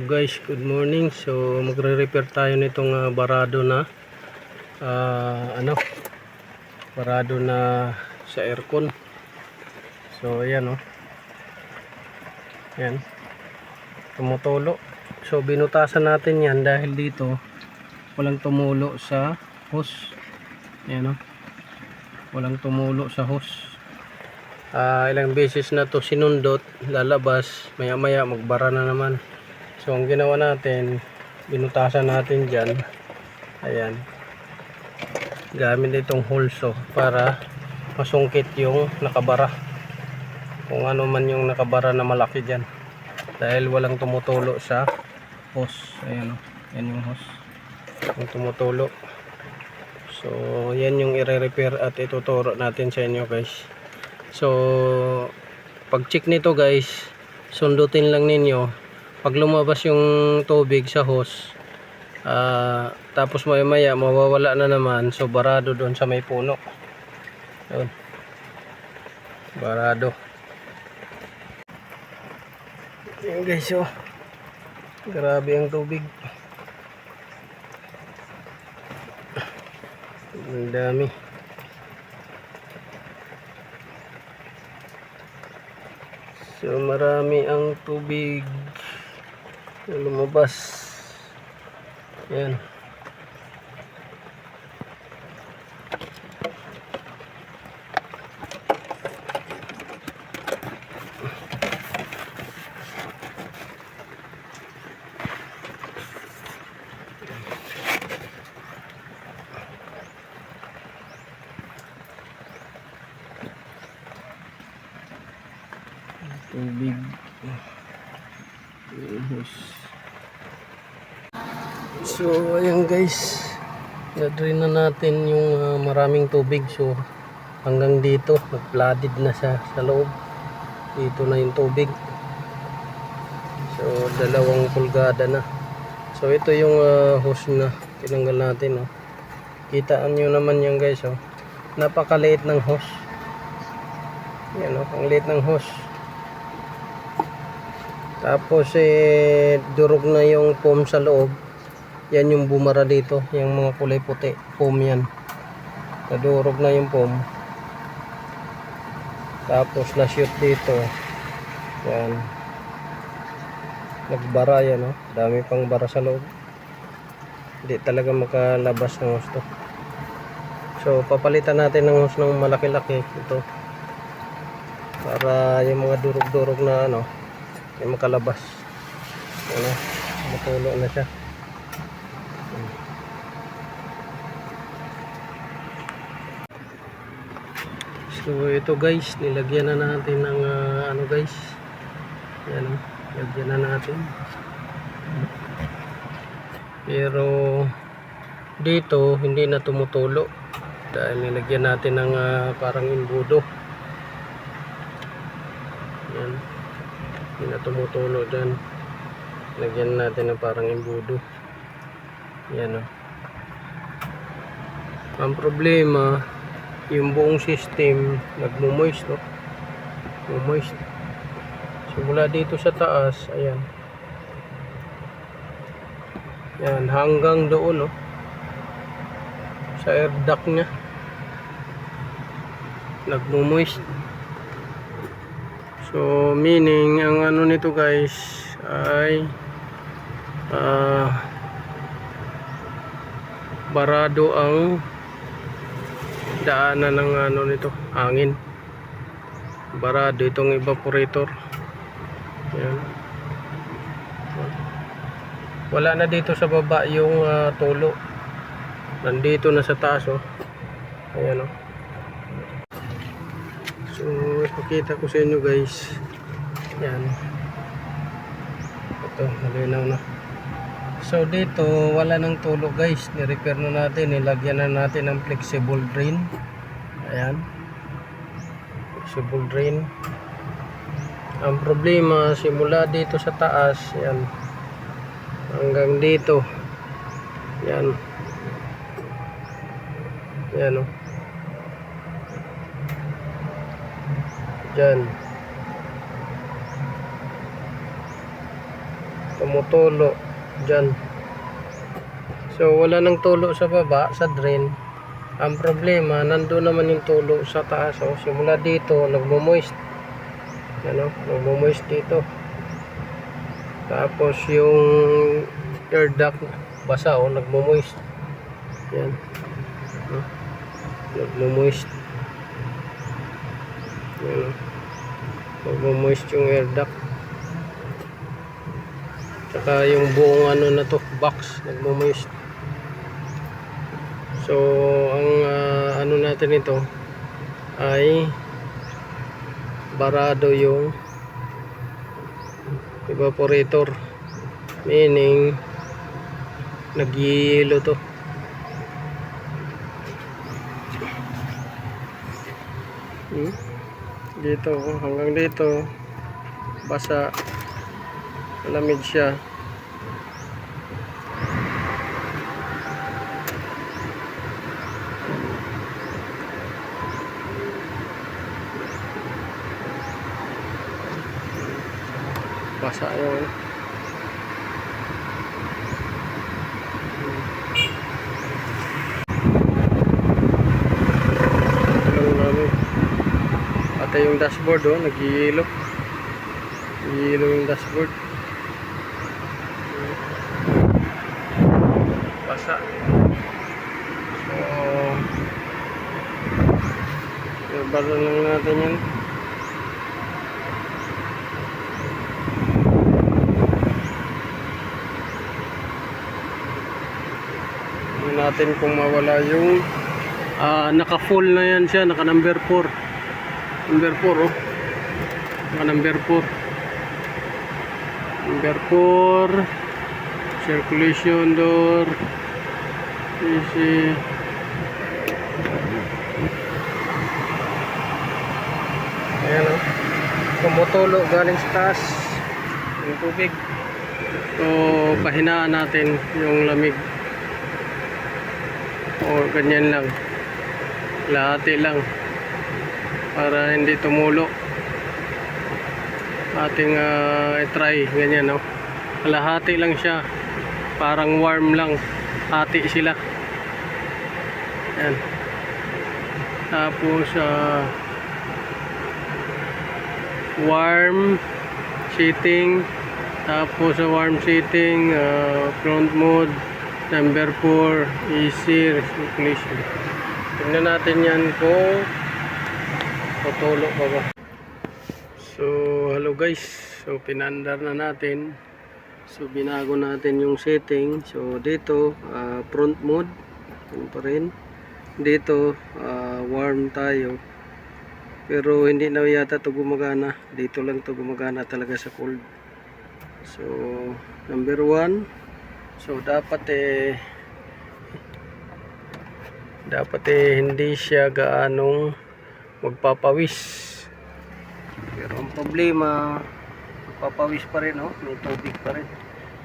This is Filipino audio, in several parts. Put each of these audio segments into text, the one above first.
Guys, good morning. So magre-repair tayo nitong barado na barado na sa aircon. So ayan Ayan. Tumutulo. So binutasan natin 'yan dahil dito walang tumulo sa hose. Ayan Walang tumulo sa hose. Ilang beses na to sinundot, lalabas, maya-maya magbara na naman. So ang ginawa natin, binutasan natin dyan, ayan, gamit itong hulso para masungkit yung nakabara, kung ano man yung nakabara na malaki dyan, dahil walang tumutulo sa hose. Ayan yan yung hose, yung tumutulo. So yan yung i-repair at ituturo natin sa inyo, guys. So pag check nito, guys, sundutin lang ninyo pag lumabas yung tubig sa hose, tapos maya mawawala na naman. So barado doon sa may puno, doon barado. Yan, guys, grabe ang tubig, ang dami. So marami ang tubig na lumabas. Yan. Tubig. So ayan, guys, na-drain na natin yung maraming tubig. So hanggang dito nag-flooded na siya sa loob. Dito na yung tubig. So 2 pulgada na. So ito yung hose na tinanggal natin. Kitaan nyo naman yan, guys. Napakaliit ng hose. Yan, ang liit ng hose. Tapos durog na yung foam sa loob. Yan yung bumara dito, yung mga kulay puti, foam yan. Nadurog na yung foam. Tapos na-shoot dito. Yan. Nagbara yan, dami pang bara sa loob. Hindi talaga makalabas ng hose to. So papalitan natin ng hose ng malaki-laki ito, para yung mga durog-durog na yung makalabas. Matulo na siya. So ito, guys, nilagyan na natin ng guys. Yan, nilagyan na natin. Pero dito hindi na tumutulo dahil nilagyan natin ng parang imbudo. Yan. Hindi na tumutulo dyan. Lagyan natin ng parang imbudo. Yan, ang problema, yung buong system nagmo-moist, moist. So mula dito sa taas, ayan, yan, hanggang doon, sa air duct nya nagmo-moist. So meaning ang nito, guys, ay barado ang daanan ng nito, hangin. Barado itong evaporator. Yan. Wala na dito sa baba yung tulo. Nandito na sa taas, ayan, So ipakita ko sa inyo, guys. Yan. Ito, malinaw na. So dito wala nang tulo, guys. Ni-repair na natin, nilagyan na natin ng flexible drain. Ayan, flexible drain. Ang problema, simula dito sa taas, yan, hanggang dito, yan, yan, dyan. tumutulo dyan. So wala nang tulo sa baba, sa drain. Ang problema, nandun naman yung tulo sa taas. So simula dito, nagmo-moist. Ano, nagmo-moist dito. Tapos yung air duct basa, nagmo-moist. Yan. Nagmo-moist. Yan. Nagmo-moist yung air duct. Saka yung buong ano na to, box, nagmo-moist. So ang ano natin ito ay barado yung evaporator, meaning nagyelo to. Dito hanggang dito basa, malamig siya. Basa yun. Pati yung dashboard, nag-yelo. Nag-yelo yung dashboard. Basa. So basa lang natin yan. Natin kung mawala yung naka full na yan siya, naka number 4 naka number 4 circulation door easy. Ayan tumutulo galing sa taas yung tubig. So pahinaan natin yung lamig. O ganyan lang, lahati lang para hindi tumulo. Ating i-try ganyan, lahati lang siya, parang warm lang, hati sila. Yan. Tapos warm seating, tapos sa warm seating front mode number 4 easy recirculation. Tingnan natin yan kung tutulo pa ba. So hello guys, so pinandar na natin. So binago natin yung setting. So dito front mode yun pa rin. Dito warm tayo, pero hindi na yata ito gumagana. Dito lang ito gumagana talaga sa cold. So number 1. So dapat hindi siya gaanong magpapawis. Pero ang problema, magpapawis pa rin, may tubig pa rin.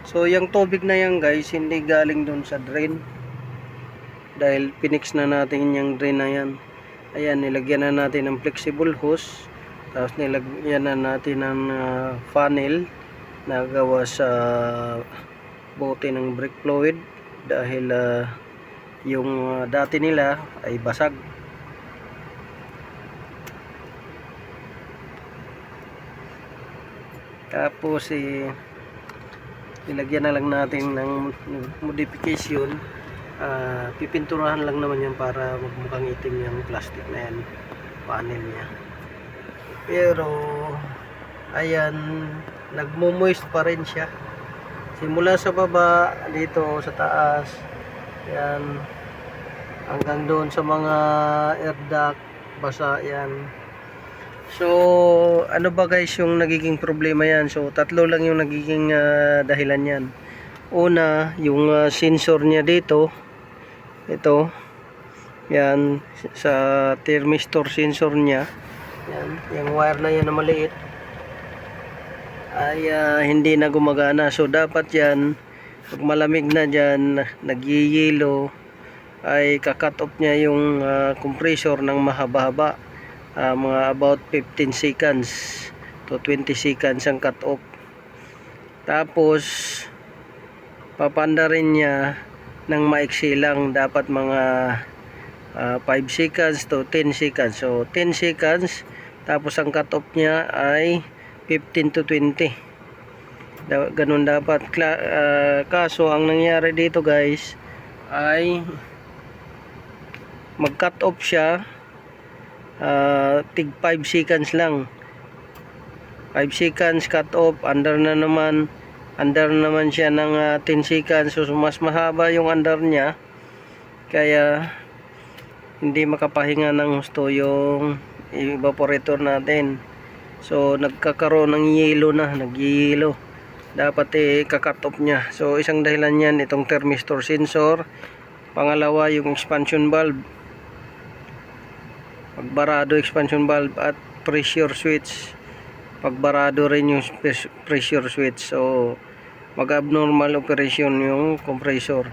So yung tubig na yan guys, hindi galing doon sa drain. Dahil pinix na natin yung drain na yan. Ayan, nilagyan na natin ng flexible hose. Tapos nilagyan na natin ng funnel na gawa sa bote ng brake fluid dahil yung dati nila ay basag. Tapos ilagyan na lang natin ng modification. Pipinturahan lang naman yan para magmukhang itim yung plastic na yan, panel niya. Pero ayan, nagmo-moist pa rin siya. Simula sa baba, dito sa taas, yan, hanggang doon sa mga air duct, basa yan. So, ano ba guys yung nagiging problema yan? So, tatlo lang yung nagiging dahilan yan. Una, yung sensor niya dito, ito, yan, sa thermistor sensor niya, yan, yung wire na yan na maliit, ay hindi na gumagana. So dapat yan, pag malamig na dyan, nagyiyelo, ay kakat off niya yung compressor ng mahaba-haba, mga about 15 seconds to 20 seconds ang cut off. Tapos papanda rin niya ng maiksi lang, dapat mga 5 seconds to 10 seconds. So 10 seconds, tapos ang cut off niya ay 15 to 20. Ganun dapat. Kaso ang nangyari dito guys ay mag cut off siya tig 5 seconds lang. 5 seconds cut off, under naman siya ng 10 seconds. So mas mahaba yung under niya, kaya hindi makapahinga ng gusto yung evaporator natin. So nagkakaroon ng yelo na, nag-yelo. Dapat kakat off niya. So isang dahilan yan itong thermistor sensor. Pangalawa yung expansion valve, pagbarado expansion valve, at pressure switch, pagbarado rin yung pressure switch. So mag-abnormal operation yung compressor.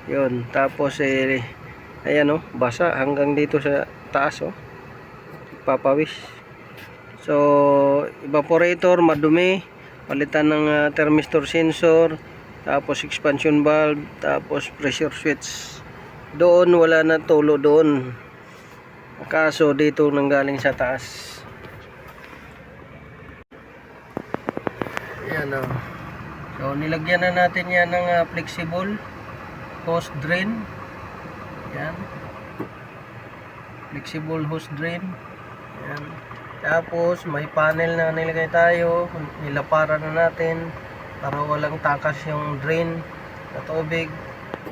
Yun. Tapos ayan basa hanggang dito sa taas papawis. So evaporator madumi, palitan ng thermistor sensor, tapos expansion valve, tapos pressure switch. Doon wala na tulo doon, kaso dito nanggaling sa taas. Ayan so nilagyan na natin yan ng flexible hose drain. Ayan, flexible hose drain. Ayan. Tapos may panel na nilagay tayo, nilaparan na natin para walang takas yung drain na tubig,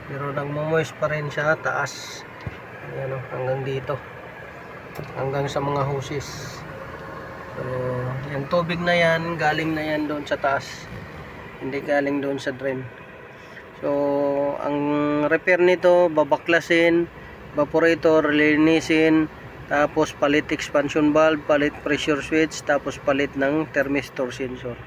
pero nagmo-moist pa rin siya taas. Ayan hanggang dito, hanggang sa mga hoses. So yung tubig na yan galing na yan doon sa taas, hindi galing doon sa drain. So ang repair nito, babaklasin, evaporator, linisin, tapos palit expansion valve, palit pressure switch, tapos palit ng thermistor sensor.